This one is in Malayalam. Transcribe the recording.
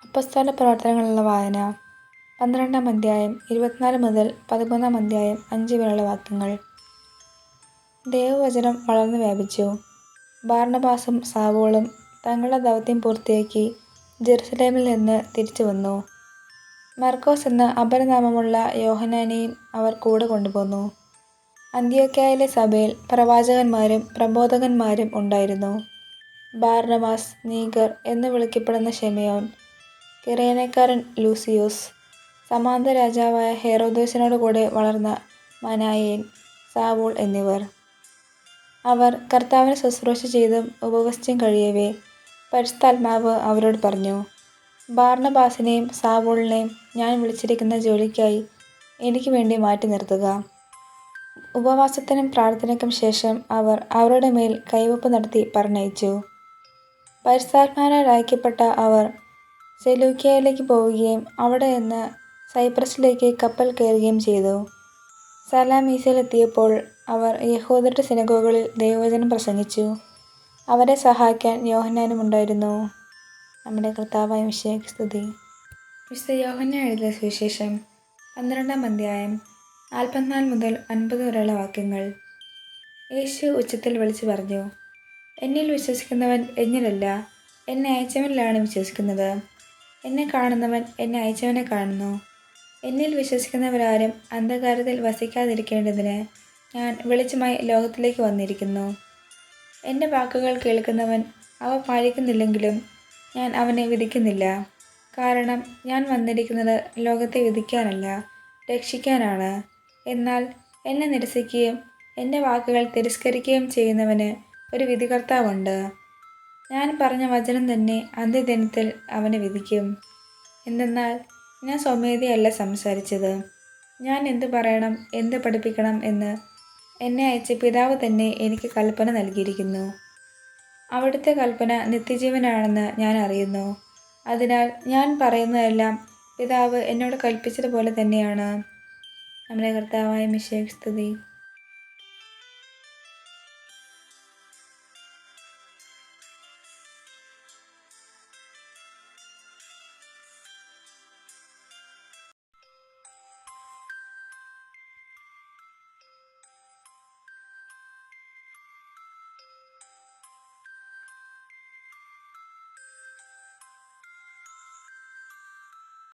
അപ്പസ്തോല പ്രവർത്തനങ്ങളുള്ള വായന 12-ാം അധ്യായം 24 മുതൽ 13-ാം അധ്യായം 5 വരെയുള്ള വാക്യങ്ങൾ. ദൈവവചനം വളർന്നു വ്യാപിച്ചു. ബാർണ്ണബാസും സാവൂളും തങ്ങളുടെ ദൗത്യം പൂർത്തിയാക്കി ജെറുസലേമിൽ നിന്ന് തിരിച്ചു വന്നു. മർക്കോസ് എന്ന അപരനാമമുള്ള യോഹന്നാനെയും അവർ കൂടെ കൊണ്ടുപോന്നു. അന്ത്യോക്യയിലെ സഭയിൽ പ്രവാചകന്മാരും പ്രബോധകന്മാരും ഉണ്ടായിരുന്നു. ബാർണ്ണബാസ്, നീഗർ എന്നു വിളിക്കപ്പെടുന്ന ശിമെയോൻ, കിറേനക്കാരൻ ലൂസിയോസ്, സമാന്തര രാജാവായ ഹെരോദോസിനോടുകൂടെ വളർന്ന മനായേൻ, സാവൂൾ എന്നിവർ. അവർ കർത്താവിന് ശുശ്രൂഷ ചെയ്തും ഉപവസിച്ചും കഴിയവേ പരിശുദ്ധാത്മാവ് അവരോട് പറഞ്ഞു, ബാർണ്ണബാസിനെയും സാവൂളിനെയും ഞാൻ വിളിച്ചിരിക്കുന്ന ജോലിക്കായി എനിക്ക് വേണ്ടി മാറ്റി നിർത്തുക. ഉപവാസത്തിനും പ്രാർത്ഥനയ്ക്കും ശേഷം അവർ അവരുടെ മേൽ കൈവെപ്പ് നടത്തി പറഞ്ഞയച്ചു. പരിശുദ്ധാത്മാവിനാൽ അയക്കപ്പെട്ട അവർ സെലൂക്യയിലേക്ക് പോവുകയും അവിടെ നിന്ന് സൈപ്രസിലേക്ക് കപ്പൽ കയറുകയും ചെയ്തു. സലാമീസിലെത്തിയപ്പോൾ അവർ യഹൂദരുടെ സിനഗോഗുകളിൽ ദൈവവചനം പ്രസംഗിച്ചു. അവരെ സഹായിക്കാൻ യോഹന്നാനും ഉണ്ടായിരുന്നു. നമ്മുടെ കർത്താവായ മിശിഹായ്ക്ക് സ്തുതി. വിശുദ്ധ യോഹന്നാൻ എഴുതിയ സുവിശേഷം 12-ാം അധ്യായം 44 മുതൽ 50 വരെയുള്ള വാക്യങ്ങൾ. യേശു ഉച്ചത്തിൽ വിളിച്ചു പറഞ്ഞു, എന്നിൽ വിശ്വസിക്കുന്നവൻ എന്നിലല്ല, എന്നെ അയച്ചവനിലാണ് വിശ്വസിക്കുന്നത്. എന്നെ കാണുന്നവൻ എന്നെ അയച്ചവനെ കാണുന്നു. എന്നിൽ വിശ്വസിക്കുന്നവരാരും അന്ധകാരത്തിൽ വസിക്കാതിരിക്കേണ്ടതിന് ഞാൻ വെളിച്ചമായി ലോകത്തിലേക്ക് വന്നിരിക്കുന്നു. എൻ്റെ വാക്കുകൾ കേൾക്കുന്നവൻ അവ പാലിക്കുന്നില്ലെങ്കിലും ഞാൻ അവനെ വിധിക്കുന്നില്ല. കാരണം ഞാൻ വന്നിരിക്കുന്നത് ലോകത്തെ വിധിക്കാനല്ല, രക്ഷിക്കാനാണ്. എന്നാൽ എന്നെ നിരസിക്കുകയും എൻ്റെ വാക്കുകൾ തിരസ്കരിക്കുകയും ചെയ്യുന്നവന് ഒരു വിധികർത്താവുണ്ട്. ഞാൻ പറഞ്ഞ വചനം തന്നെ അന്ത്യദിനത്തിൽ അവനെ വിധിക്കും. എന്തെന്നാൽ ഞാൻ സ്വമേധയല്ല സംസാരിച്ചത്. ഞാൻ എന്തു പറയണം, എന്ത് പഠിപ്പിക്കണം എന്ന് എന്നെ അയച്ച പിതാവ് തന്നെ എനിക്ക് കൽപ്പന നൽകിയിരിക്കുന്നു. അവിടുത്തെ കൽപ്പന നിത്യജീവനാണെന്ന് ഞാൻ അറിയുന്നു. അതിനാൽ ഞാൻ പറയുന്നതെല്ലാം പിതാവ് എന്നോട് കൽപ്പിച്ചതുപോലെ തന്നെയാണ്. നമ്മുടെ കർത്താവായ മിശിഹായ്ക്ക് സ്തുതി.